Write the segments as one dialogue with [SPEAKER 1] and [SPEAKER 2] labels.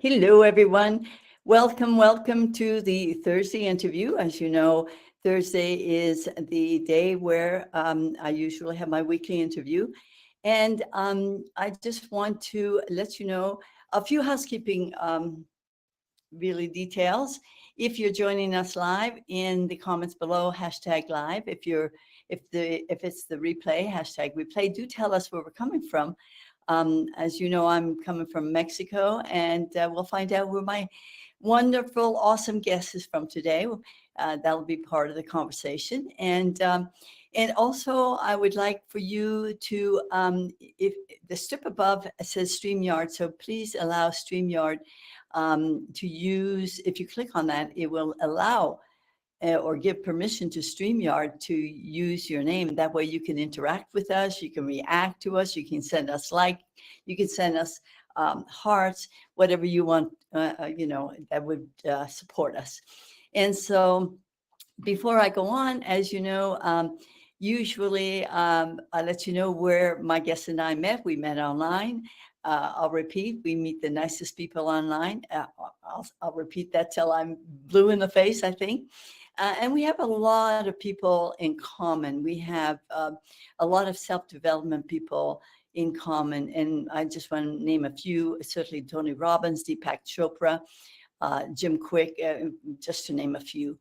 [SPEAKER 1] Hello, everyone. Welcome to the Thursday interview. As you know, Thursday is the day where I usually have my weekly interview. And I just want to let you know a few housekeeping really details. If you're joining us live, in the comments below, hashtag live. If it's the replay, hashtag replay. Do tell us where we're coming from. As you know, I'm coming from Mexico, and we'll find out where my wonderful, awesome guest is from today. That'll be part of the conversation. And also, I would like for you to, if the strip above says StreamYard, so please allow StreamYard to use. If you click on that, it will allow or give permission to StreamYard to use your name. That way you can interact with us, you can react to us, you can send us you can send us hearts, whatever you want, that would support us. And so before I go on, as you know, usually I let you know where my guest and I met. We met online. I'll repeat, we meet the nicest people online. I'll repeat that till I'm blue in the face, I think. And we have a lot of people in common. We have a lot of self-development people in common. And I just want to name a few, certainly Tony Robbins, Deepak Chopra, Jim Quick, just to name a few.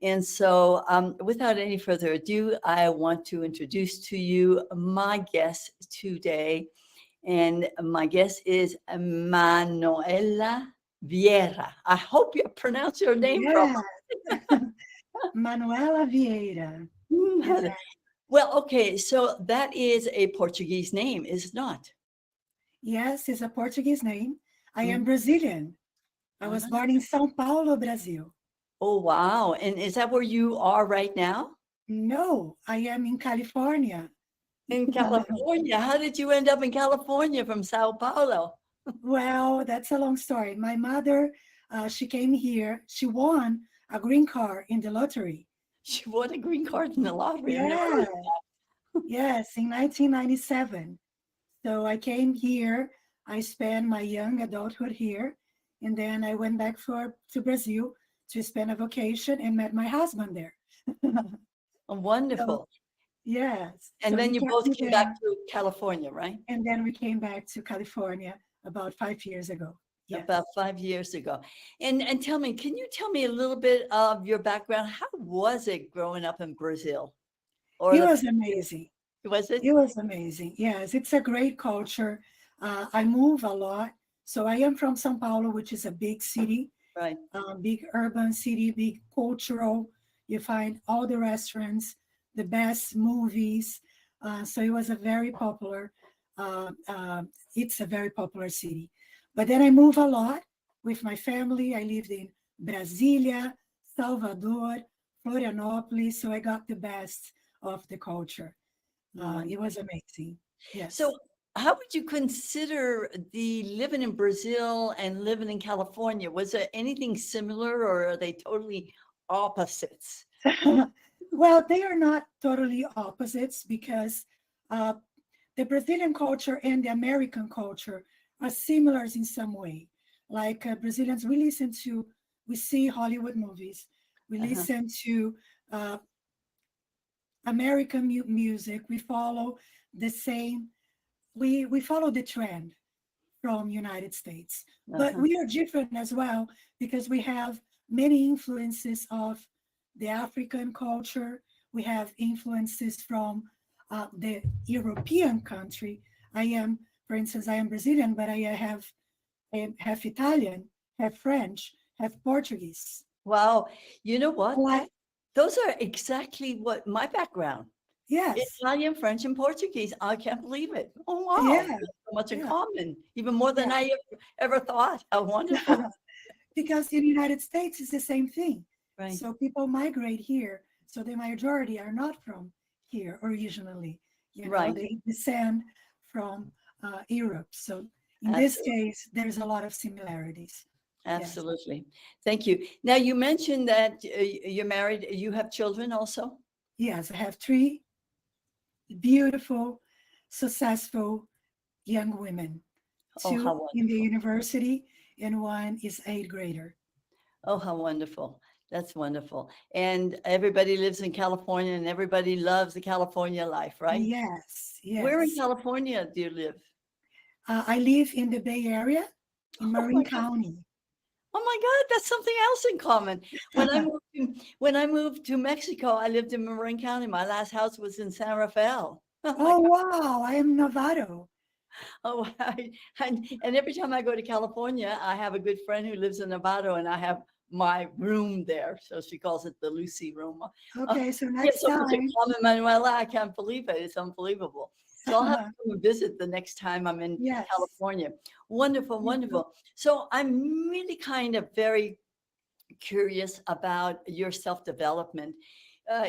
[SPEAKER 1] And so without any further ado, I want to introduce to you my guest today. And my guest is Manoela Vieira. I hope you pronounce your name
[SPEAKER 2] Yeah,
[SPEAKER 1] properly.
[SPEAKER 2] Manoela Vieira. Exactly.
[SPEAKER 1] Well, okay, so that is a Portuguese name, is it not?
[SPEAKER 2] Yes, it's a Portuguese name. I am
[SPEAKER 1] Mhm.
[SPEAKER 2] Brazilian. I was
[SPEAKER 1] Ah,
[SPEAKER 2] born in São Paulo, Brazil.
[SPEAKER 1] oh, wow. And is that where you are right now?
[SPEAKER 2] No, I am in California.
[SPEAKER 1] In California. How did you end up in California from Sao Paulo?
[SPEAKER 2] Well, that's a long story. My mother, she came here. She won a green card in the lottery.
[SPEAKER 1] She won a green card in the lottery. I've never heard
[SPEAKER 2] Yeah, yes, in 1997. So I came here. I spent my young adulthood here, and then I went back to Brazil to spend a vacation and met my husband there.
[SPEAKER 1] of
[SPEAKER 2] So
[SPEAKER 1] wonderful.
[SPEAKER 2] yes,
[SPEAKER 1] And
[SPEAKER 2] so
[SPEAKER 1] then
[SPEAKER 2] he
[SPEAKER 1] you
[SPEAKER 2] kept
[SPEAKER 1] both
[SPEAKER 2] me
[SPEAKER 1] came back
[SPEAKER 2] there,
[SPEAKER 1] to California, right?
[SPEAKER 2] and then we came back to California about 5 years ago.
[SPEAKER 1] About
[SPEAKER 2] Yes,
[SPEAKER 1] 5 years ago. And tell me, can you tell me a little bit of your background? How was it growing up in Brazil? Or
[SPEAKER 2] it
[SPEAKER 1] the
[SPEAKER 2] was amazing.
[SPEAKER 1] was it?
[SPEAKER 2] It was amazing. Yes, it's a great culture. I move a lot. So I am from São Paulo, which is a big city,
[SPEAKER 1] Right.
[SPEAKER 2] big urban city, big cultural. You find all the restaurants, the best movies. So it was a very popular. It's a very popular city. But then I move a lot with my family. I lived in Brasilia, Salvador, Florianopolis. So I got the best of the culture. It was
[SPEAKER 1] Wonderful.
[SPEAKER 2] amazing. Yes.
[SPEAKER 1] So how would you consider the living in Brazil and living in California? Was there anything similar or are they totally opposites?
[SPEAKER 2] Well, they are not totally opposites because uh, the Brazilian culture and the American culture are similar in some way. Like Brazilians, we see Hollywood movies, we
[SPEAKER 1] Uh-huh.
[SPEAKER 2] listen to uh, American music, we follow the same, we follow the trend from United States. But
[SPEAKER 1] Uh-huh.
[SPEAKER 2] we are different as well because we have many influences of the African culture. We have influences from the European country. I am, for instance, I am Brazilian, but I have half Italian, half French, half Portuguese.
[SPEAKER 1] Wow. You know what?
[SPEAKER 2] Like,
[SPEAKER 1] Those are exactly what my background.
[SPEAKER 2] yes,
[SPEAKER 1] Italian, French, and Portuguese. I can't believe it. Oh, wow.
[SPEAKER 2] yeah,
[SPEAKER 1] We have so much in
[SPEAKER 2] yeah,
[SPEAKER 1] common, even more than
[SPEAKER 2] yeah.
[SPEAKER 1] I ever thought. How wonderful.
[SPEAKER 2] Because in the United States, it's the same thing.
[SPEAKER 1] Right.
[SPEAKER 2] So people migrate here. So the majority are not from here originally.
[SPEAKER 1] Right.
[SPEAKER 2] They descend from Europe. So in this
[SPEAKER 1] Absolutely.
[SPEAKER 2] case, there's a lot of similarities. Yes.
[SPEAKER 1] Absolutely. Thank you. Now, you mentioned that you're married. You have children also?
[SPEAKER 2] Yes, I have three beautiful, successful young women,
[SPEAKER 1] Oh, how
[SPEAKER 2] two in the
[SPEAKER 1] wonderful.
[SPEAKER 2] university and one is 8th grader.
[SPEAKER 1] Oh, how wonderful. That's wonderful. And everybody lives in California and everybody loves the California life, right?
[SPEAKER 2] Yes,
[SPEAKER 1] Where in
[SPEAKER 2] yes.
[SPEAKER 1] California do you live?
[SPEAKER 2] I live in the Bay Area in
[SPEAKER 1] Oh my
[SPEAKER 2] Marin
[SPEAKER 1] God.
[SPEAKER 2] County.
[SPEAKER 1] Oh my God, that's something else in common. When I moved to Mexico, I lived in Marin County. My last house was in San Rafael. Oh my
[SPEAKER 2] Oh,
[SPEAKER 1] God.
[SPEAKER 2] wow. I am Novato.
[SPEAKER 1] Oh, and every time I go to California, I have a good friend who lives in Nevada, and I have my room there. So she calls it the Lucy room. Uh,
[SPEAKER 2] Okay, so
[SPEAKER 1] we have
[SPEAKER 2] next
[SPEAKER 1] so much in
[SPEAKER 2] time.
[SPEAKER 1] common, Manuela. I can't believe it. It's unbelievable. So I'll have to come and visit the next time I'm in
[SPEAKER 2] Yes.
[SPEAKER 1] California. Wonderful,
[SPEAKER 2] Mhm.
[SPEAKER 1] wonderful. So I'm really kind of very curious about your self-development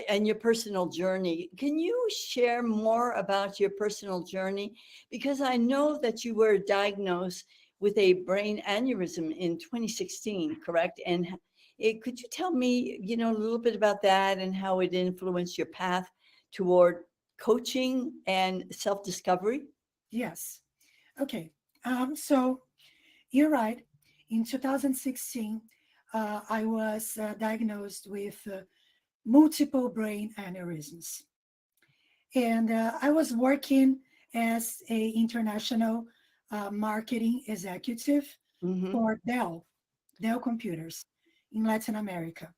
[SPEAKER 1] and your personal journey. Can you share more about your personal journey? Because I know that you were diagnosed with a brain aneurysm in 2016, correct? And could you tell me, a little bit about that and how it influenced your path toward coaching and self-discovery?
[SPEAKER 2] Yes. Okay. So you're right. In 2016, I was diagnosed with multiple brain aneurysms. And I was working as a international marketing executive
[SPEAKER 1] Mm-hmm.
[SPEAKER 2] for Dell Computers in Latin America.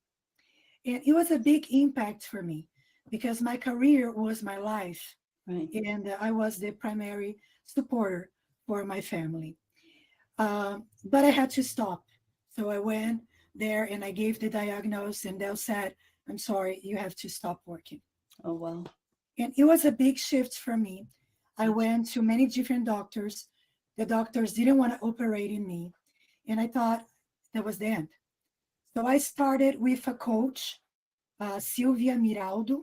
[SPEAKER 2] And it was a big impact for me because my career was my life.
[SPEAKER 1] Right.
[SPEAKER 2] And I was the primary supporter for my family. But I had to stop. So I went there and I gave the diagnosis, and they said, I'm sorry, you have to stop working.
[SPEAKER 1] Oh, well.
[SPEAKER 2] And it was a big shift for me. I went to many different doctors. The doctors didn't want to operate in me. And I thought that was the end. So I started with a coach, Silvia Miraldo,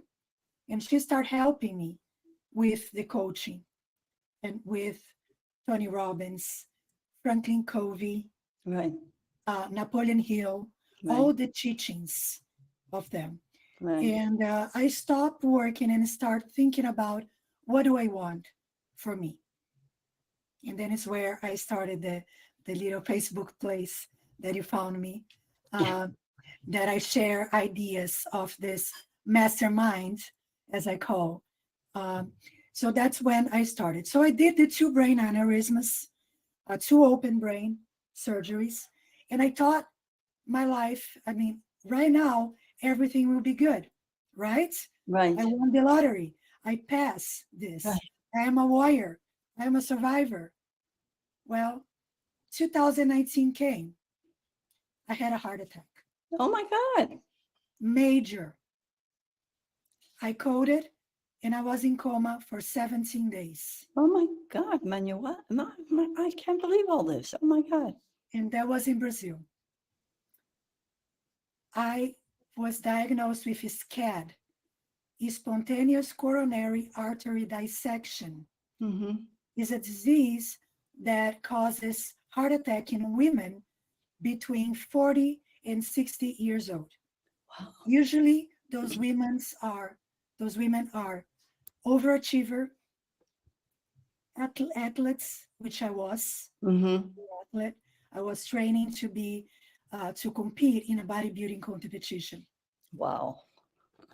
[SPEAKER 2] and she started helping me with the coaching and with Tony Robbins, Franklin Covey,
[SPEAKER 1] Right.
[SPEAKER 2] Napoleon Hill,
[SPEAKER 1] Right.
[SPEAKER 2] all the teachings of them.
[SPEAKER 1] Right.
[SPEAKER 2] And I stopped working and start thinking about what do I want for me. And then it's where I started the little Facebook place that you found me, uh, that I share ideas of this mastermind, as I call. Um, so that's when I started. So I did the two brain aneurysms, two open brain surgeries, and I thought my life, I mean, right now, everything will be good, right? I
[SPEAKER 1] Right.
[SPEAKER 2] won the lottery. I pass this.
[SPEAKER 1] Right.
[SPEAKER 2] I am a warrior. I am a survivor. Well, 2019 came. I had a heart attack,
[SPEAKER 1] Oh my God.
[SPEAKER 2] major. I coded and I was in coma for 17 days.
[SPEAKER 1] Oh my God, Manuel, I can't believe all this. Oh my God.
[SPEAKER 2] And that was in Brazil. I was diagnosed with SCAD, spontaneous coronary artery dissection.
[SPEAKER 1] Mm-hmm.
[SPEAKER 2] Is a disease that causes heart attack in women between 40 and 60 years old.
[SPEAKER 1] Wow.
[SPEAKER 2] Usually those women are overachiever athletes, which I was
[SPEAKER 1] Mm-hmm.
[SPEAKER 2] an athlete. I was training to compete in a bodybuilding competition,
[SPEAKER 1] Wow.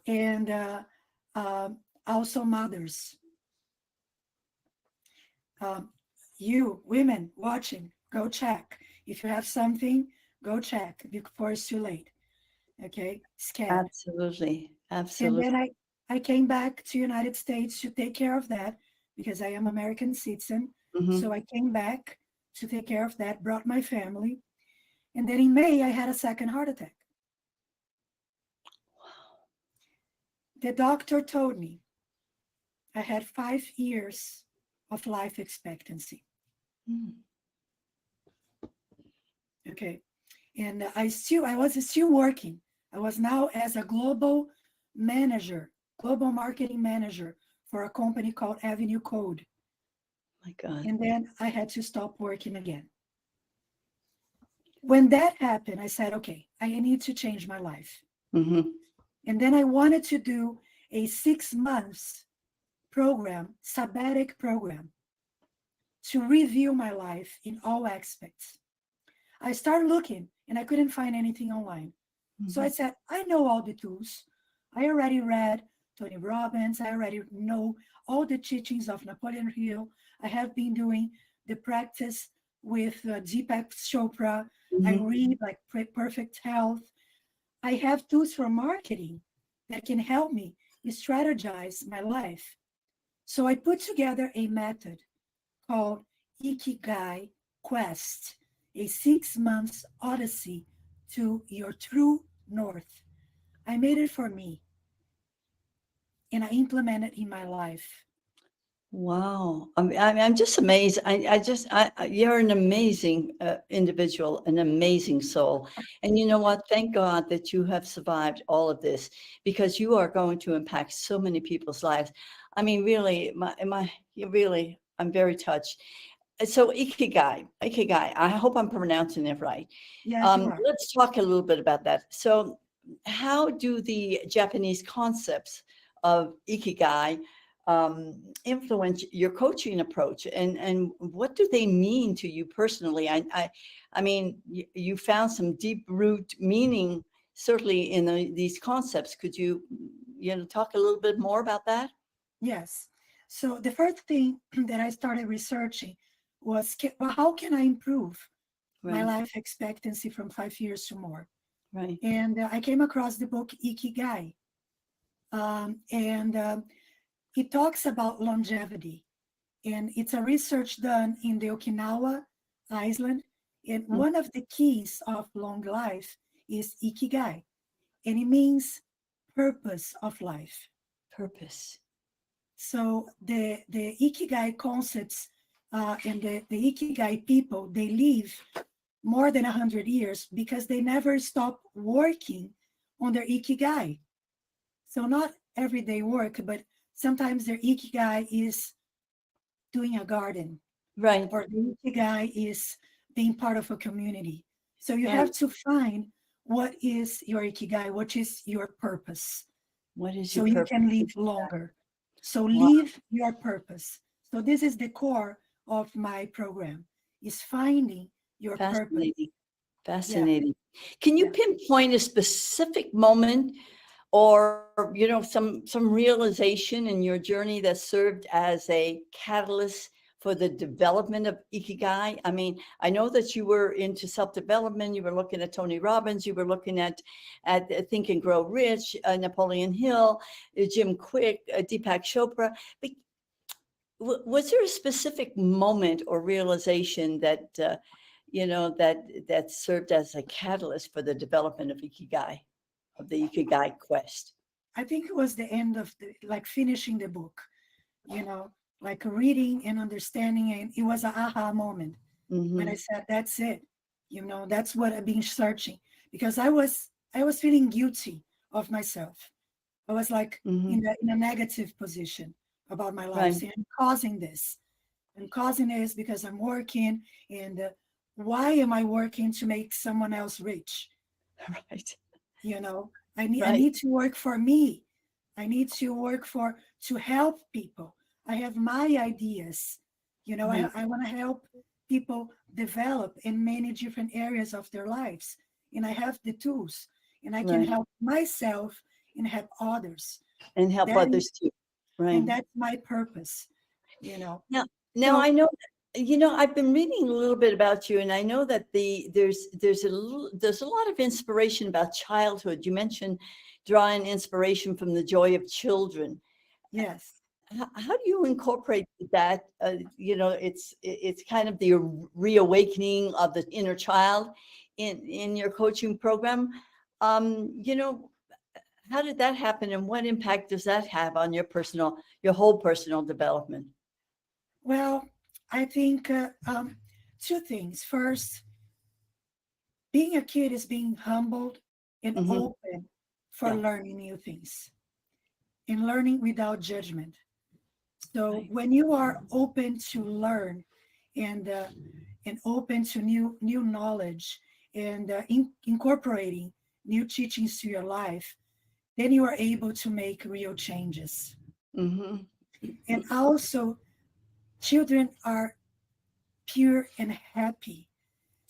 [SPEAKER 2] and uh, also mothers. Um, you women watching, go check. If you have something, go check before it's too late. Okay, SCAD.
[SPEAKER 1] Absolutely.
[SPEAKER 2] And
[SPEAKER 1] Absolutely.
[SPEAKER 2] then I came back to United States to take care of that because I am American citizen. So
[SPEAKER 1] Mm-hmm.
[SPEAKER 2] I came back to take care of that, brought my family. And then in May, I had a second heart attack. The doctor told me I had 5 years of life expectancy.
[SPEAKER 1] Mm.
[SPEAKER 2] Okay. And I was still working. I was now as a global marketing manager for a company called Avenue Code.
[SPEAKER 1] My God.
[SPEAKER 2] And then I had to stop working again. When that happened, I said, okay, I need to change my life.
[SPEAKER 1] Mm-hmm.
[SPEAKER 2] And then I wanted to do a 6 months program, sabbatic program, to review my life in all aspects. I started looking and I couldn't find anything online. So I
[SPEAKER 1] Mhm.
[SPEAKER 2] said, I know all the tools. I already read Tony Robbins. I already know all the teachings of Napoleon Hill. I have been doing the practice with Deepak Chopra. I
[SPEAKER 1] Mhm.
[SPEAKER 2] read like Perfect Health. I have tools for marketing that can help me strategize my life. So I put together a method called Ikigai Quest, a 6 months odyssey to your true north. I made it for me and I implement it in my life.
[SPEAKER 1] Wow. I'm just amazed. You're an amazing individual, an amazing soul. And you know what? Thank God that you have survived all of this because you are going to impact so many people's lives. I mean, really, you really, I'm very touched. So Ikigai, I hope I'm pronouncing it right.
[SPEAKER 2] Yes, you are.
[SPEAKER 1] Let's talk a little bit about that. So how do the Japanese concepts of Ikigai influence your coaching approach, and what do they mean to you personally? I mean, you found some deep root meaning certainly in these concepts. Could you, talk a little bit more about that?
[SPEAKER 2] Yes. So the first thing that I started researching was well, how can I improve my
[SPEAKER 1] Right,
[SPEAKER 2] life expectancy from 5 years to more?
[SPEAKER 1] right.
[SPEAKER 2] And I came across the book Ikigai. And it talks about longevity. And it's a research done in the Okinawa Island. And
[SPEAKER 1] Mm,
[SPEAKER 2] one of the keys of long life is Ikigai, and it means purpose of life.
[SPEAKER 1] purpose.
[SPEAKER 2] So the Ikigai concepts and the Ikigai people, they live more than 100 years because they never stop working on their Ikigai. So not everyday work, but sometimes their Ikigai is doing a garden,
[SPEAKER 1] Right,
[SPEAKER 2] or the Ikigai is being part of a community. So you
[SPEAKER 1] right.
[SPEAKER 2] have to find what is your Ikigai, what is your purpose,
[SPEAKER 1] What is your
[SPEAKER 2] so you can
[SPEAKER 1] purpose?
[SPEAKER 2] live longer. So
[SPEAKER 1] Wow,
[SPEAKER 2] live your purpose. So this is the core of my program, is finding your purpose.
[SPEAKER 1] fascinating.
[SPEAKER 2] Yeah,
[SPEAKER 1] Fascinating. Can you
[SPEAKER 2] yeah.
[SPEAKER 1] pinpoint a specific moment or, some realization in your journey that served as a catalyst for the development of Ikigai? I mean, I know that you were into self-development, you were looking at Tony Robbins, you were looking at Think and Grow Rich, Napoleon Hill, Jim Quick, Deepak Chopra. But was there a specific moment or realization that that served as a catalyst for the development of Ikigai, of the Ikigai quest?
[SPEAKER 2] I think it was the end of the, like finishing the book, you know, like reading and understanding. And it was an aha moment when I
[SPEAKER 1] Hmm.
[SPEAKER 2] said, that's it. That's what I've been searching, because I was feeling guilty of myself. I was like
[SPEAKER 1] Hmm.
[SPEAKER 2] in a negative position about my life,
[SPEAKER 1] Right.
[SPEAKER 2] saying, I'm causing this. I'm causing this because I'm working. And why am I working to make someone else rich?
[SPEAKER 1] Right.
[SPEAKER 2] You know, I
[SPEAKER 1] Right.
[SPEAKER 2] need to work for me. I need to work for to help people. I have my ideas.
[SPEAKER 1] Right.
[SPEAKER 2] I want to help people develop in many different areas of their lives. And I have the tools, and I can
[SPEAKER 1] Right.
[SPEAKER 2] help myself and help others.
[SPEAKER 1] And help
[SPEAKER 2] That is,
[SPEAKER 1] others too. Right.
[SPEAKER 2] and that's my purpose, you know.
[SPEAKER 1] Now, I
[SPEAKER 2] So
[SPEAKER 1] know, I've been reading a little bit about you, and I know that there's a lot of inspiration about childhood. You mentioned drawing inspiration from the joy of children.
[SPEAKER 2] yes.
[SPEAKER 1] How do you incorporate that? It's kind of the reawakening of the inner child in your coaching program. Um, you know, how did that happen, and what impact does that have on your whole personal development?
[SPEAKER 2] Well, I think two things. First, being a kid is being humbled and
[SPEAKER 1] Hmm.
[SPEAKER 2] open for
[SPEAKER 1] Yeah.
[SPEAKER 2] learning new things and learning without judgment. So
[SPEAKER 1] Right.
[SPEAKER 2] when you are open to learn and open to new knowledge and incorporating new teachings to your life, then you are able to make real changes.
[SPEAKER 1] Hmm.
[SPEAKER 2] And also, children are pure and happy.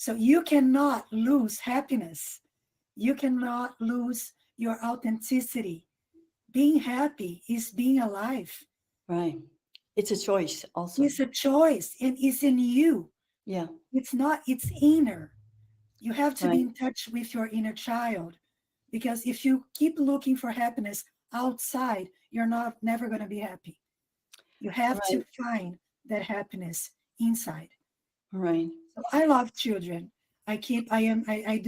[SPEAKER 2] So you cannot lose happiness. You cannot lose your authenticity. Being happy is being alive.
[SPEAKER 1] Right. It's a choice also.
[SPEAKER 2] It's a choice and it's in you.
[SPEAKER 1] Yeah.
[SPEAKER 2] It's not, it's inner. You have to be
[SPEAKER 1] Right.
[SPEAKER 2] in touch with your inner child, because if you keep looking for happiness outside, you're not never going to be happy. You have
[SPEAKER 1] Right.
[SPEAKER 2] to find that happiness inside.
[SPEAKER 1] Right.
[SPEAKER 2] So I love children. I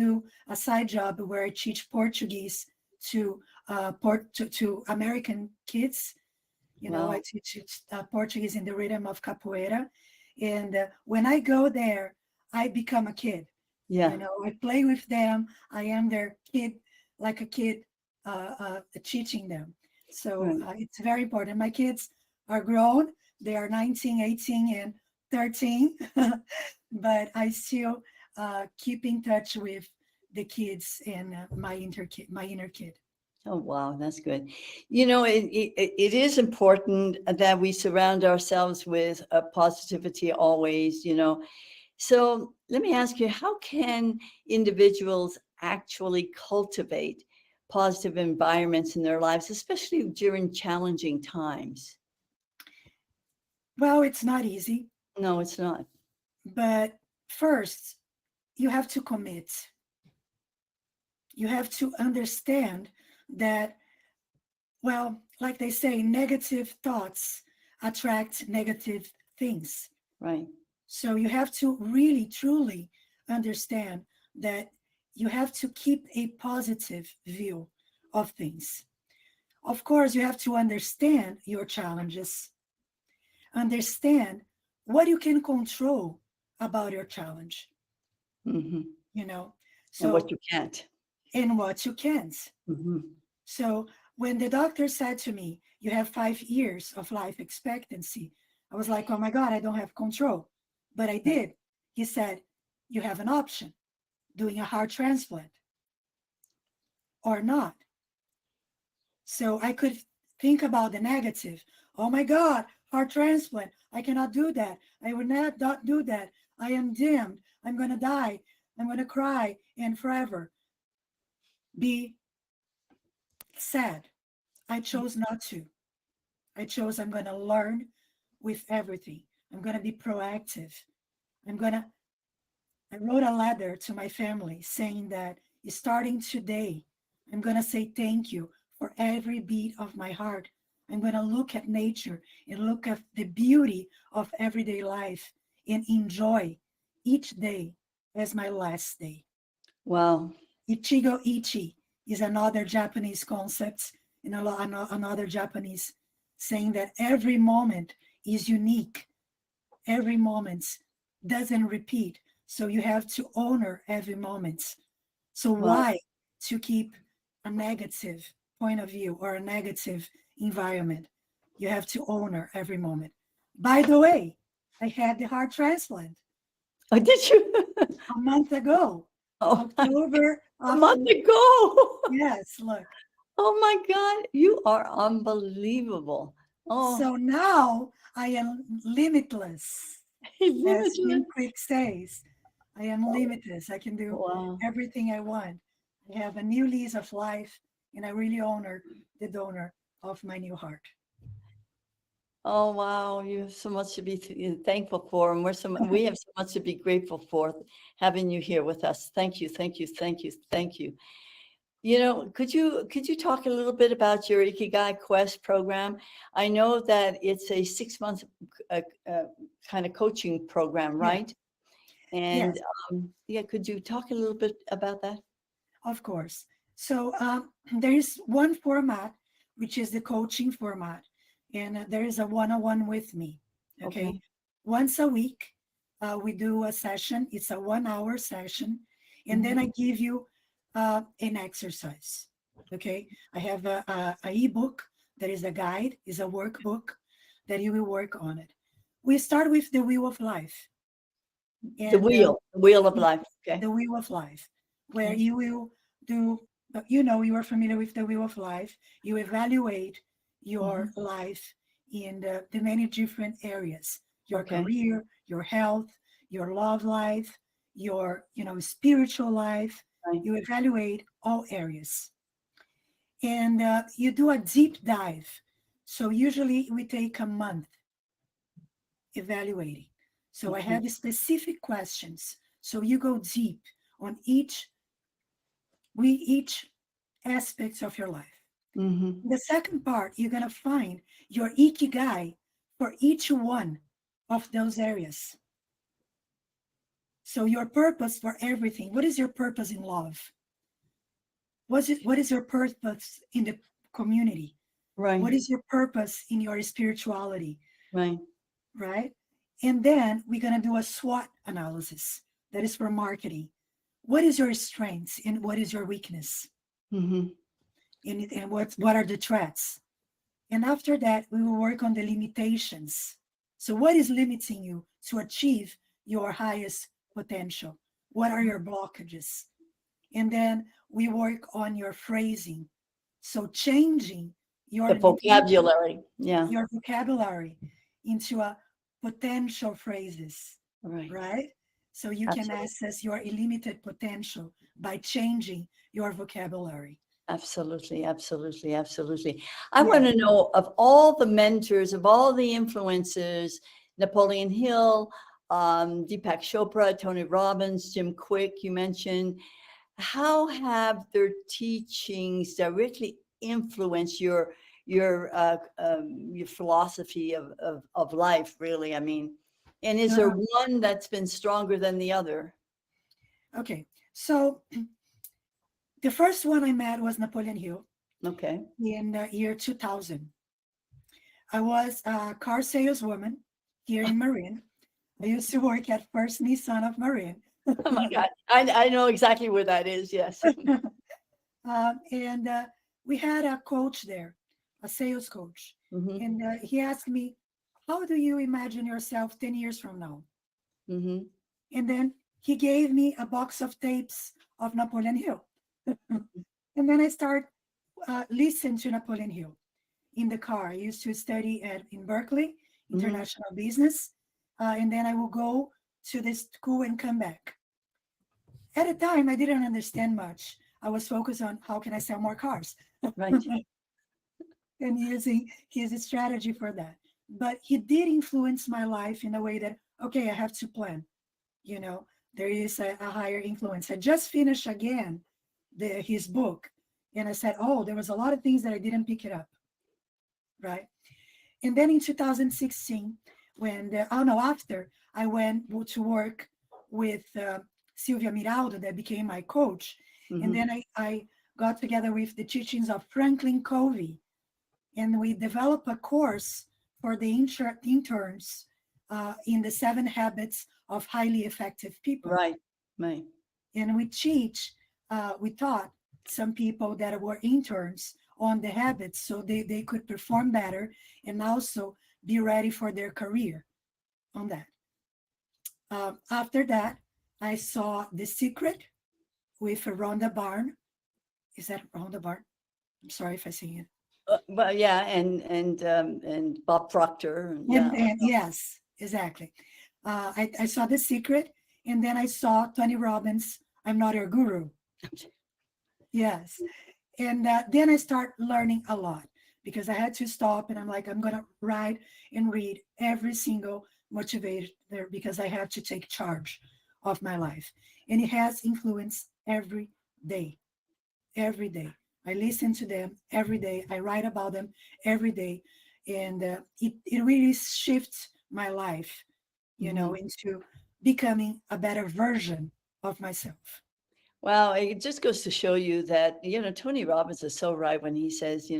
[SPEAKER 2] do a side job where I teach Portuguese to to American kids. You know, I
[SPEAKER 1] Wow.
[SPEAKER 2] teach Portuguese in the rhythm of capoeira, and when I go there, I become a kid.
[SPEAKER 1] Yeah.
[SPEAKER 2] You know, I play with them. I am their kid, like a kid, teaching them. So
[SPEAKER 1] Right.
[SPEAKER 2] it's very important. My kids are grown. They are 19, 18, and 13, but I still keep in touch with the kids and my inner kid.
[SPEAKER 1] Oh, wow, that's good. It is important that we surround ourselves with positivity always, So let me ask you, how can individuals actually cultivate positive environments in their lives, especially during challenging times?
[SPEAKER 2] Well, it's not easy,
[SPEAKER 1] No, it's not.
[SPEAKER 2] but first, you have to commit. You have to understand that, well, like they say, negative thoughts attract negative things.
[SPEAKER 1] Right.
[SPEAKER 2] So you have to really, truly understand that you have to keep a positive view of things. Of course, you have to understand your challenges, understand what you can control about your challenge,
[SPEAKER 1] Hmm.
[SPEAKER 2] you know,
[SPEAKER 1] And what
[SPEAKER 2] so,
[SPEAKER 1] you can't.
[SPEAKER 2] and what you can't.
[SPEAKER 1] Hmm.
[SPEAKER 2] So when the doctor said to me, you have 5 years of life expectancy, I was like, oh my God, I don't have control. But I
[SPEAKER 1] Right.
[SPEAKER 2] did. He said, you have an option, doing a heart transplant or not. So I could think about the negative. Oh my God, heart transplant. I cannot do that. I would not do that. I am dimmed. I'm going to die. I'm going to cry and forever be sad. I chose not to. I chose I'm going to learn with everything. I'm going to be proactive. I'm going to, I wrote a letter to my family saying that starting today, I'm going to say thank you for every beat of my heart. I'm going to look at nature and look at the beauty of everyday life and enjoy each day as my last day.
[SPEAKER 1] Wow.
[SPEAKER 2] Ichigo Ichie is another Japanese concept and another Japanese saying that every moment is unique. Every moment doesn't repeat. So you have to honor every moment. So
[SPEAKER 1] Wow.
[SPEAKER 2] why to keep a negative point of view or a negative environment? You have to honor every moment. By the way, I had the heart transplant
[SPEAKER 1] Oh, did you?
[SPEAKER 2] a month ago,
[SPEAKER 1] Oh,
[SPEAKER 2] October
[SPEAKER 1] a
[SPEAKER 2] of,
[SPEAKER 1] month ago.
[SPEAKER 2] yes, look.
[SPEAKER 1] Oh my God, you are unbelievable. Oh,
[SPEAKER 2] So now I am limitless. As
[SPEAKER 1] limitless.
[SPEAKER 2] Jim Quick says, I am
[SPEAKER 1] Oh,
[SPEAKER 2] limitless. I can do
[SPEAKER 1] wow.
[SPEAKER 2] everything I want. I have a new lease of life, and I really honor the donor of my new heart.
[SPEAKER 1] Oh, wow. You have so much to be thankful for, and we have so much to be grateful for having you here with us. Thank you, thank you, thank you, thank you. Could you talk a little bit about your Ikigai Quest program? I know that it's a 6 month uh, uh, kind of coaching program,
[SPEAKER 2] Yeah,
[SPEAKER 1] right? And
[SPEAKER 2] yes,
[SPEAKER 1] yeah, could you talk a little bit about that?
[SPEAKER 2] of course. So there is one format, which is the coaching format, and there is a one-on-one with me. Okay,
[SPEAKER 1] Okay.
[SPEAKER 2] once a week, we do a session. It's a 1 hour session, and then
[SPEAKER 1] Mhm.
[SPEAKER 2] I give you an exercise. Okay, I have a ebook that is a guide, is a workbook that you will work on it. We start with the wheel of life, and
[SPEAKER 1] The wheel of life. Okay.
[SPEAKER 2] the wheel of life, where
[SPEAKER 1] Okay.
[SPEAKER 2] you will do, you are familiar with the wheel of life. You evaluate your
[SPEAKER 1] Mhm.
[SPEAKER 2] life in the many different areas, your
[SPEAKER 1] Okay.
[SPEAKER 2] career, your health, your love life, your, spiritual life.
[SPEAKER 1] Right.
[SPEAKER 2] You evaluate all areas. And you do a deep dive. So usually we take a month evaluating. So I
[SPEAKER 1] Okay.
[SPEAKER 2] have specific questions. So you go deep on each aspects of your life.
[SPEAKER 1] Mm-hmm.
[SPEAKER 2] The second part, you're gonna find your Ikigai for each one of those areas. So your purpose for everything. What is your purpose in love? What is your purpose in the community?
[SPEAKER 1] Right.
[SPEAKER 2] What is your purpose in your spirituality?
[SPEAKER 1] Right.
[SPEAKER 2] Right? And then we're gonna do a SWOT analysis. That is for marketing. What is your strengths and what is your weakness?
[SPEAKER 1] Mm-hmm.
[SPEAKER 2] And what are the threats? And after that, we will work on the limitations. So, what is limiting you to achieve your highest potential? What are your blockages? And then we work on your phrasing. So, changing your
[SPEAKER 1] The
[SPEAKER 2] limitation,
[SPEAKER 1] vocabulary. Yeah.
[SPEAKER 2] your vocabulary into a potential phrases,
[SPEAKER 1] Right.
[SPEAKER 2] right? So, you can
[SPEAKER 1] Absolutely.
[SPEAKER 2] access your illimited potential by changing your vocabulary.
[SPEAKER 1] Absolutely. Absolutely. Absolutely. I
[SPEAKER 2] Yeah.
[SPEAKER 1] want to know, of all the mentors, of all the influencers, Napoleon Hill, Deepak Chopra, Tony Robbins, Jim Quick, you mentioned, how have their teachings directly influenced your philosophy of life, really? I mean, and is there
[SPEAKER 2] Uh,
[SPEAKER 1] one that's been stronger than the other?
[SPEAKER 2] okay. So, the first one I met was Napoleon Hill
[SPEAKER 1] Okay.
[SPEAKER 2] in the year 2000. I was a car saleswoman here in Marin. I used to work at First Nissan of Marin.
[SPEAKER 1] Oh my God. I know exactly where that is. Yes.
[SPEAKER 2] And we had a coach there, a sales coach.
[SPEAKER 1] Hmm.
[SPEAKER 2] And he asked me, how do you imagine yourself 10 years from now?
[SPEAKER 1] Hmm.
[SPEAKER 2] And then he gave me a box of tapes of Napoleon Hill. And then I start listen to Napoleon Hill in the car. I used to study in Berkeley,
[SPEAKER 1] Hmm.
[SPEAKER 2] international business, and then I will go to the school and come back. At the time, I didn't understand much. I was focused on how can I sell more cars
[SPEAKER 1] Right.
[SPEAKER 2] and using his strategy for that. But he did influence my life in a way that, okay, I have to plan. You know, there is a higher influence. I just finished again his book, and I said, oh, there was a lot of things that I didn't pick it up, right? And then in 2016, oh no, after I went to work with Silvia Miraldo, that became my coach. And
[SPEAKER 1] Hmm.
[SPEAKER 2] then I got together with the teachings of Franklin Covey, and we developed a course for the interns in the 7 habits of highly effective people.
[SPEAKER 1] Right. Right.
[SPEAKER 2] And we taught some people that were interns on the habits so they could perform better and also be ready for their career on that. After that, I saw The Secret with Rhonda Byrne. Is that Rhonda Byrne? I'm sorry if I say it.
[SPEAKER 1] Well, yeah, and Bob Proctor. Yeah.
[SPEAKER 2] And yes, exactly. I saw The Secret, and then I saw Tony Robbins, I'm Not Your Guru. Yes. And then I start learning a lot because I had to stop and I'm like, I'm going to write and read every single motivator because I have to take charge of my life. And it has influence every day, every day. I listen to them every day. I write about them every day. And it really shifts my life,
[SPEAKER 1] Hmm.
[SPEAKER 2] into becoming a better version of myself.
[SPEAKER 1] Well, it just goes to show you that, Tony Robbins is so right when he says,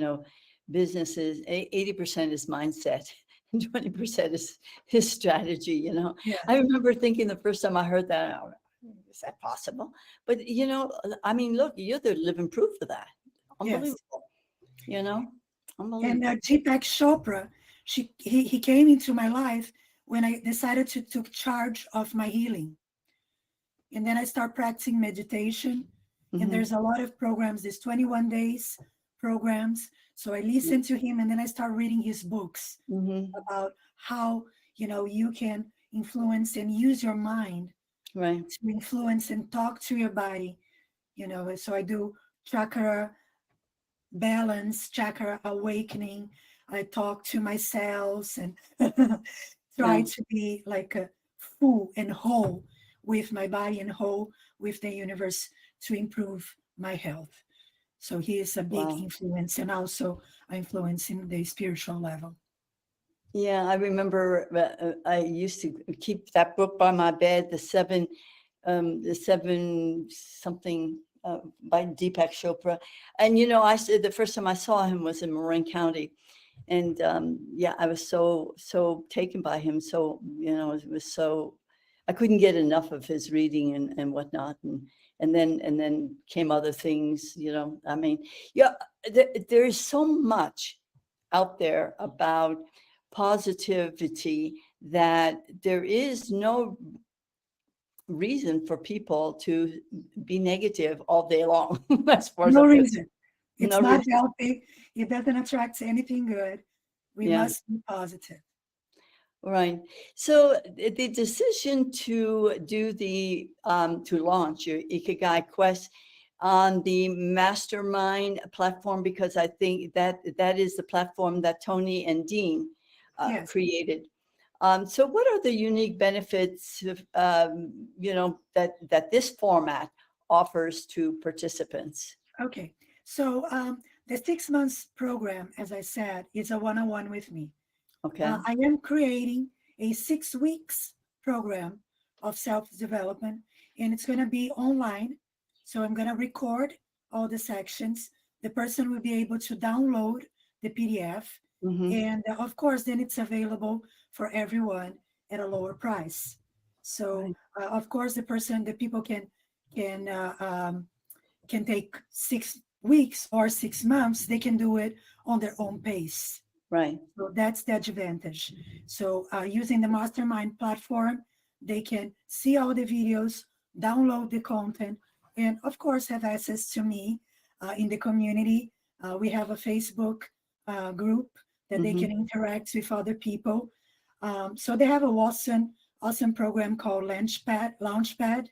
[SPEAKER 1] business is 80% is mindset and 20% is his strategy. I
[SPEAKER 2] Yes,
[SPEAKER 1] remember thinking the first time I heard that, is that possible? But, I mean, look, you're the living proof of that.
[SPEAKER 2] yes.
[SPEAKER 1] Unbelievable, you know,
[SPEAKER 2] And
[SPEAKER 1] unbelievable.
[SPEAKER 2] Deepak Chopra, he came into my life when I decided to take charge of my healing. And then I start practicing meditation. And
[SPEAKER 1] Hmm.
[SPEAKER 2] there's a lot of programs, there's 21 days programs. So I listen to him and then I start reading his books
[SPEAKER 1] Hmm.
[SPEAKER 2] about how, you can influence and use your mind
[SPEAKER 1] Right.
[SPEAKER 2] to influence and talk to your body. So I do chakra balance, chakra awakening. I talk to my cells and try
[SPEAKER 1] Yeah.
[SPEAKER 2] to be like a full and whole with my body and whole with the universe to improve my health. So he is a big
[SPEAKER 1] Wow.
[SPEAKER 2] influence and also influence in the spiritual level.
[SPEAKER 1] Yeah, I remember I used to keep that book by my bed, the seven something by Deepak Chopra. And I said the first time I saw him was in Marin County, and yeah, I was so taken by him. So it was so I couldn't get enough of his reading and whatnot, and then came other things. I mean, yeah, there is so much out there about positivity that there is no reason for people to be negative all day long, as far as
[SPEAKER 2] No
[SPEAKER 1] I'm concerned.
[SPEAKER 2] reason. It's
[SPEAKER 1] No
[SPEAKER 2] not
[SPEAKER 1] reason.
[SPEAKER 2] healthy. It doesn't attract anything good. We
[SPEAKER 1] Yeah,
[SPEAKER 2] must be positive.
[SPEAKER 1] right. So the decision to do to launch your Ikigai Quest on the mastermind platform, because I think that is the platform that Tony and Dean
[SPEAKER 2] Yes.
[SPEAKER 1] created. So what are the unique benefits of, that this format offers to participants?
[SPEAKER 2] Okay. So the 6 months program, as I said, is a one-on-one with me.
[SPEAKER 1] Okay.
[SPEAKER 2] I am creating a 6 weeks program of self-development, and it's going to be online. So I'm going to record all the sections. The person will be able to download the PDF.
[SPEAKER 1] Mm-hmm.
[SPEAKER 2] And of course, then it's available for everyone at a lower price. So
[SPEAKER 1] Right.
[SPEAKER 2] of course, the people can can take 6 weeks or 6 months. They can do it on their own pace.
[SPEAKER 1] Right.
[SPEAKER 2] So that's the advantage. So using the mastermind platform, they can see all the videos, download the content, and of course have access to me in the community. We have a Facebook group that they
[SPEAKER 1] Mm-hmm.
[SPEAKER 2] can interact with other people. So they have a awesome program called Launchpad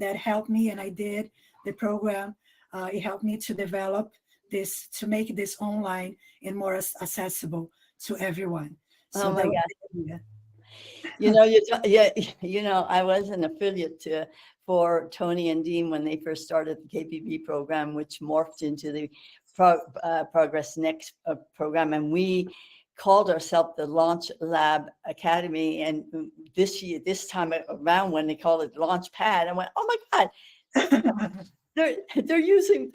[SPEAKER 2] that helped me, and I did the program. It helped me to develop this, to make this online and more accessible to everyone. So
[SPEAKER 1] Oh
[SPEAKER 2] that
[SPEAKER 1] my
[SPEAKER 2] was
[SPEAKER 1] God.
[SPEAKER 2] the idea.
[SPEAKER 1] Yeah, I was an affiliate for Tony and Dean when they first started the KPP program, which morphed into the Progress Next program, and we called ourselves the Launch Lab Academy. And this time around, when they called it Launch Pad, I went, "Oh my God, they're using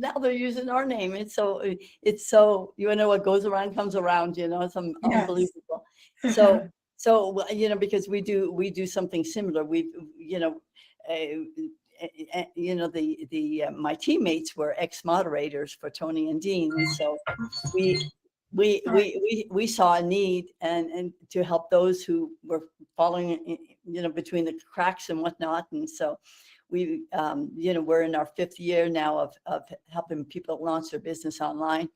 [SPEAKER 1] now they're using our name." It's so what goes around comes around. It's
[SPEAKER 2] Yes.
[SPEAKER 1] unbelievable. So because we do something similar. We've the my teammates were ex-moderators for Tony and Dean, and so we we
[SPEAKER 2] Sorry.
[SPEAKER 1] we we saw a need and to help those who were falling between the cracks and whatnot. And so we're in our fifth year now of helping people launch their business online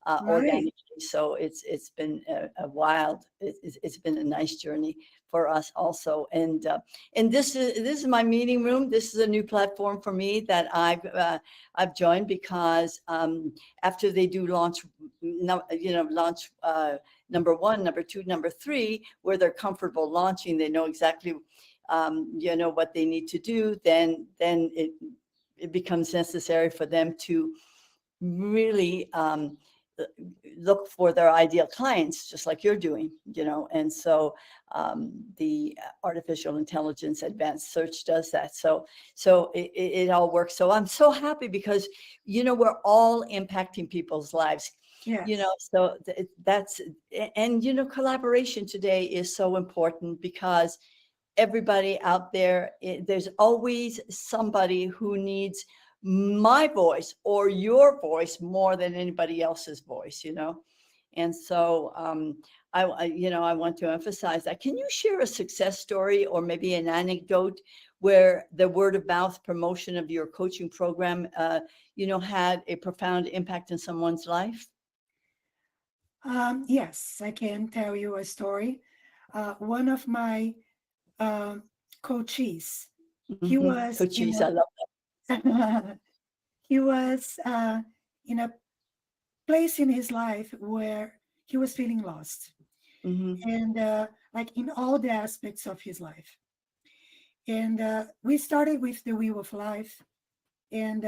[SPEAKER 2] Right.
[SPEAKER 1] organically. So it's been a wild, it's been a nice journey for us also. And this is my meeting room. This is a new platform for me that I've joined because after they do launch, launch number one, number two, number three, where they're comfortable launching, they know exactly what they need to do. Then it becomes necessary for them to really look for their ideal clients, just like you're doing. And so the artificial intelligence advanced search does that. So it all works. So I'm so happy because we're all impacting people's lives.
[SPEAKER 2] Yes.
[SPEAKER 1] So that's and collaboration today is so important because everybody out there, there's always somebody who needs my voice or your voice more than anybody else's voice. And so I want to emphasize that. Can you share a success story or maybe an anecdote where the word of mouth promotion of your coaching program, had a profound impact in someone's life?
[SPEAKER 2] Yes, I can tell you a story. One of my um, coaches. He
[SPEAKER 1] Mm-hmm.
[SPEAKER 2] was
[SPEAKER 1] Coaches, I love
[SPEAKER 2] he was in a place in his life where he was feeling lost,
[SPEAKER 1] that. Mm-hmm.
[SPEAKER 2] and like in all the aspects of his life. And we started with the wheel of life, and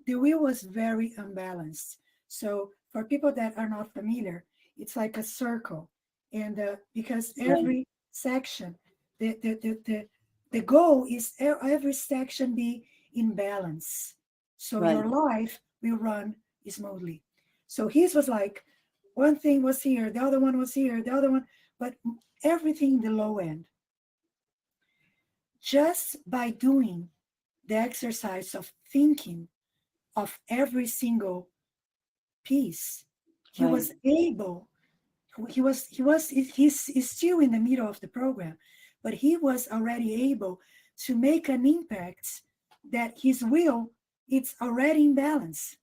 [SPEAKER 2] the wheel was very unbalanced. So for people that are not familiar, it's like a circle, and because
[SPEAKER 1] Right.
[SPEAKER 2] every section, the the the the, the goal is every section be in balance, so
[SPEAKER 1] Right.
[SPEAKER 2] your life will run smoothly. So his was like one thing was here, the other one was here, the other one, but everything in the low end. Just by doing the exercise of thinking of every single piece, he
[SPEAKER 1] Right.
[SPEAKER 2] was able, he's still in the middle of the program, but he was already able to make an impact that his will, it's already in balance.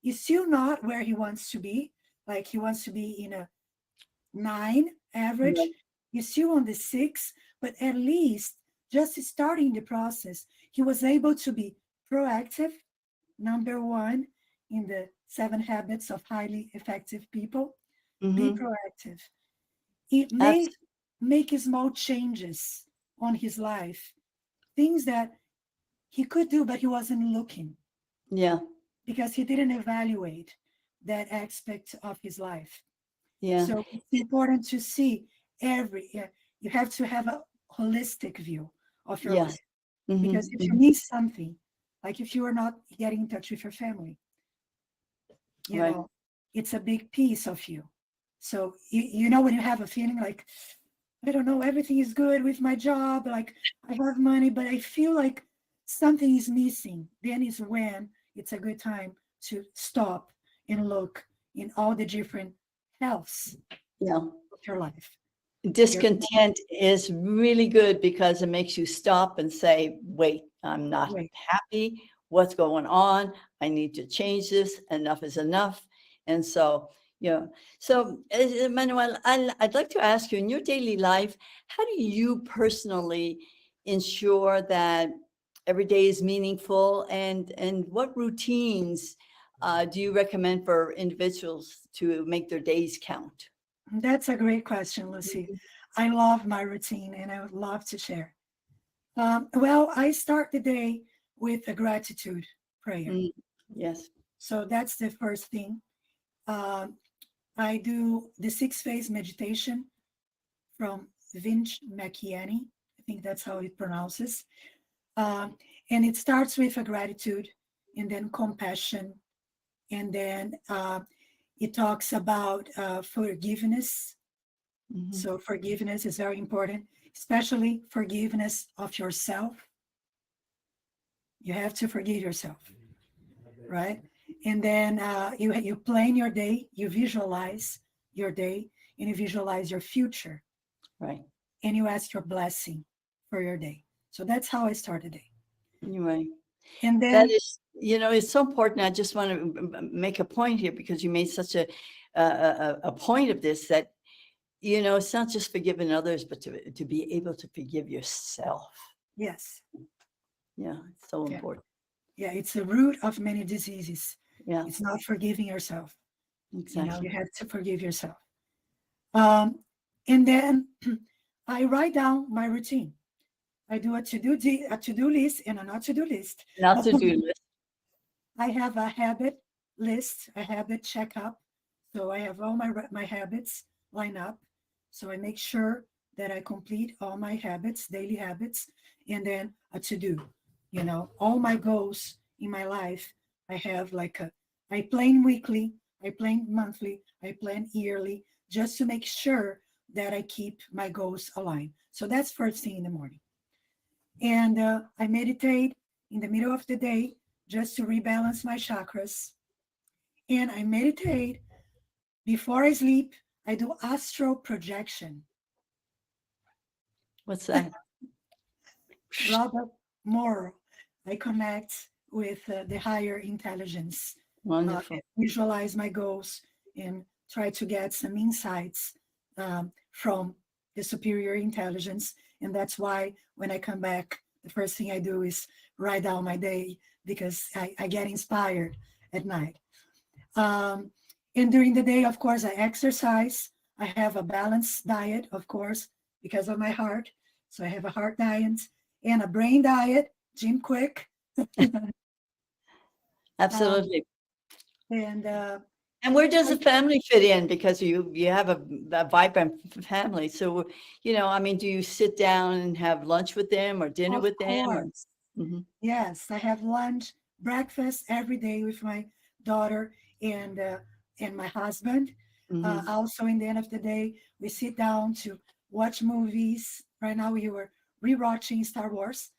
[SPEAKER 2] He's still not where he wants to be, like he wants to be in a 9 average.
[SPEAKER 1] Right.
[SPEAKER 2] He's still on the 6, but at least just starting the process, he was able to be proactive, number 1 in the 7 habits of highly effective people. Be
[SPEAKER 1] Mm-hmm.
[SPEAKER 2] proactive. It
[SPEAKER 1] Abs-
[SPEAKER 2] make small changes on his life, things that he could do, but he wasn't looking
[SPEAKER 1] yeah.
[SPEAKER 2] because he didn't evaluate that aspect of his life.
[SPEAKER 1] Yeah.
[SPEAKER 2] So it's important to see every, yeah, you have to have a holistic view of your
[SPEAKER 1] Yes.
[SPEAKER 2] life. Because
[SPEAKER 1] Mm-hmm.
[SPEAKER 2] if you
[SPEAKER 1] Mm-hmm.
[SPEAKER 2] miss something, like if you are not getting in touch with your family, you
[SPEAKER 1] Right.
[SPEAKER 2] know, it's a big piece of you. So you know when you have a feeling like, I don't know, everything is good with my job, like I have money, but I feel like something is missing. Then is when it's a good time to stop and look in all the different healths
[SPEAKER 1] Yeah.
[SPEAKER 2] of your life. Your
[SPEAKER 1] Discontent is really good because it makes you stop and say, wait, I'm not
[SPEAKER 2] weight.
[SPEAKER 1] happy. What's going on? I need to change this. Enough is enough. And so, yeah. So, Manuel, I'd like to ask you in your daily life, how do you personally ensure that every day is meaningful? And what routines do you recommend for individuals to make their days count?
[SPEAKER 2] That's a great question, Lucy. I love my routine and I would love to share. Well, I start the day with a gratitude prayer.
[SPEAKER 1] Mm, yes.
[SPEAKER 2] So that's the first thing. Um, I do the 6 phase meditation from Vince McKinney. I think that's how it pronounces. Um, and it starts with a gratitude and then compassion. And then it talks about forgiveness.
[SPEAKER 1] Mhm.
[SPEAKER 2] So forgiveness is very important, especially forgiveness of yourself. You have to forgive yourself, right? And then you plan your day, you visualize your day, and you visualize your future,
[SPEAKER 1] Right.
[SPEAKER 2] and you ask your blessing for your day. So that's how I start the day.
[SPEAKER 1] You're right.
[SPEAKER 2] And
[SPEAKER 1] That
[SPEAKER 2] then
[SPEAKER 1] is, it's so important. I just want to make a point here because you made such a point of this that, it's not just forgiving others, but to be able to forgive yourself.
[SPEAKER 2] yes,
[SPEAKER 1] Yeah, it's so
[SPEAKER 2] yeah,
[SPEAKER 1] important.
[SPEAKER 2] yeah, it's the root of many diseases.
[SPEAKER 1] Yeah,
[SPEAKER 2] It's not forgiving yourself. You
[SPEAKER 1] exactly.
[SPEAKER 2] have to forgive yourself. Um, and then I write down my routine. I do a to do list and a not to do list.
[SPEAKER 1] Not to do list.
[SPEAKER 2] I have a habit list, a habit checkup. So I have all my habits line up. So I make sure that I complete all my habits, daily habits, and then a to do. All my goals in my life. I have I plan weekly, I plan monthly, I plan yearly, just to make sure that I keep my goals aligned. So that's first thing in the morning. And I meditate in the middle of the day just to rebalance my chakras. And I meditate before I sleep. I do astral projection.
[SPEAKER 1] What's that?
[SPEAKER 2] Robert Morrow. I connect with the higher intelligence,
[SPEAKER 1] Wonderful.
[SPEAKER 2] visualize my goals, and try to get some insights from the superior intelligence. And that's why when I come back, the first thing I do is write down my day because I get inspired at night. Um, and during the day, of course, I exercise. I have a balanced diet, of course, because of my heart. So I have a heart diet and a brain diet, Jim Quick. um,
[SPEAKER 1] Absolutely.
[SPEAKER 2] and
[SPEAKER 1] And where does
[SPEAKER 2] I,
[SPEAKER 1] the family fit in? Because you have a vibrant family. So, I mean, do you sit down and have lunch with them or dinner
[SPEAKER 2] of
[SPEAKER 1] with them? Or,
[SPEAKER 2] course,
[SPEAKER 1] Mhm.
[SPEAKER 2] yes, I have lunch, breakfast every day with my daughter and my husband.
[SPEAKER 1] Mhm.
[SPEAKER 2] Also, in the end of the day, we sit down to watch movies. Right now, we were rewatching Star Wars.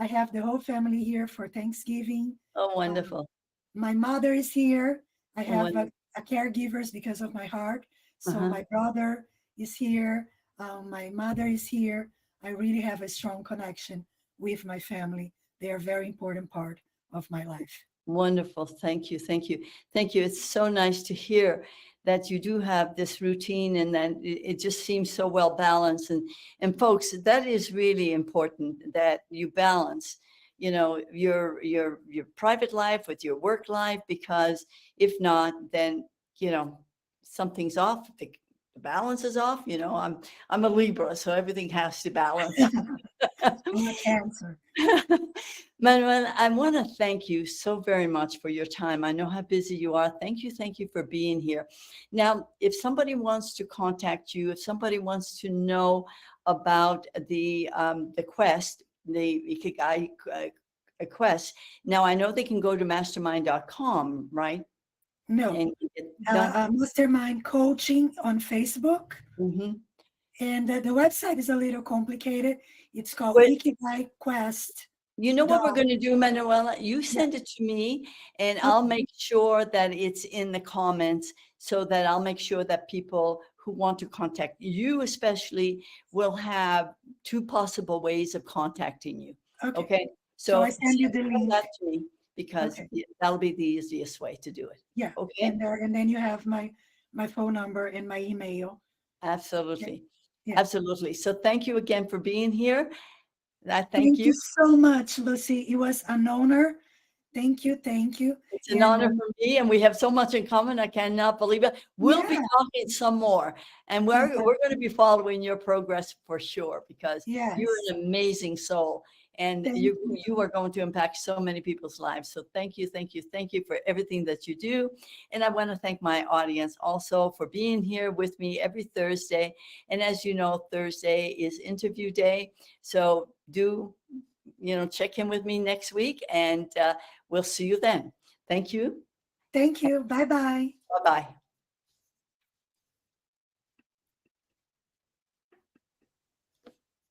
[SPEAKER 2] I have the whole family here for Thanksgiving.
[SPEAKER 1] Oh,
[SPEAKER 2] Um,
[SPEAKER 1] wonderful.
[SPEAKER 2] my mother is here. I
[SPEAKER 1] Oh,
[SPEAKER 2] have
[SPEAKER 1] wonderful.
[SPEAKER 2] a caregivers because of my heart. So
[SPEAKER 1] Uh-huh.
[SPEAKER 2] my brother is here. My mother is here. I really have a strong connection with my family. They are a very important part of my life.
[SPEAKER 1] Wonderful. Thank you. Thank you. Thank you. It's so nice to hear that you do have this routine and that it just seems so well balanced. And folks, that is really important that you balance, your private life with your work life, because if not, then, you know, something's off. The balance is off. I'm a Libra, so everything has to balance.
[SPEAKER 2] I'm a cancer.
[SPEAKER 1] Manuel, I want to thank you so very much for your time. I know how busy you are. Thank you for being here. Now, if somebody wants to contact you, if somebody wants to know about the quest, the Ikigai Quest, now I know they can go to mastermind.com, right?
[SPEAKER 2] No,
[SPEAKER 1] And no.
[SPEAKER 2] Mastermind Coaching on Facebook.
[SPEAKER 1] Mhm.
[SPEAKER 2] And the website is a little complicated. It's called
[SPEAKER 1] Wait,
[SPEAKER 2] Ikigai Quest.
[SPEAKER 1] you know what we're
[SPEAKER 2] Dot,
[SPEAKER 1] going to do, Manuela? You
[SPEAKER 2] yeah,
[SPEAKER 1] send it to me, and I'll
[SPEAKER 2] okay,
[SPEAKER 1] make sure that it's in the comments so that I'll make sure that people who want to contact you, especially, will have two possible ways of contacting you.
[SPEAKER 2] okay.
[SPEAKER 1] Okay.
[SPEAKER 2] So I
[SPEAKER 1] So
[SPEAKER 2] send you the
[SPEAKER 1] send that
[SPEAKER 2] link.
[SPEAKER 1] to me because
[SPEAKER 2] Okay,
[SPEAKER 1] that'll be the easiest way to do it.
[SPEAKER 2] yeah,
[SPEAKER 1] Okay.
[SPEAKER 2] and then you have my phone number and my email. Okay,
[SPEAKER 1] Absolutely.
[SPEAKER 2] yeah.
[SPEAKER 1] Absolutely. So thank you again for being here. I thank
[SPEAKER 2] Thank
[SPEAKER 1] you.
[SPEAKER 2] you so much, Lucy. It was an honor. Thank you, thank you.
[SPEAKER 1] It's an
[SPEAKER 2] And
[SPEAKER 1] honor for me, and we have so much in common. I cannot believe it. We'll be
[SPEAKER 2] yeah,
[SPEAKER 1] talking some more, and we're going to be following your progress for sure because you're
[SPEAKER 2] yes.
[SPEAKER 1] an amazing soul, and
[SPEAKER 2] Thank
[SPEAKER 1] you
[SPEAKER 2] you.
[SPEAKER 1] you are going to impact so many people's lives. So thank you for everything that you do, and I want to thank my audience also for being here with me every Thursday. And as you know, Thursday is interview day, so do check in with me next week, and we'll see you then. Thank you.
[SPEAKER 2] Thank you. Bye bye.
[SPEAKER 1] Bye bye.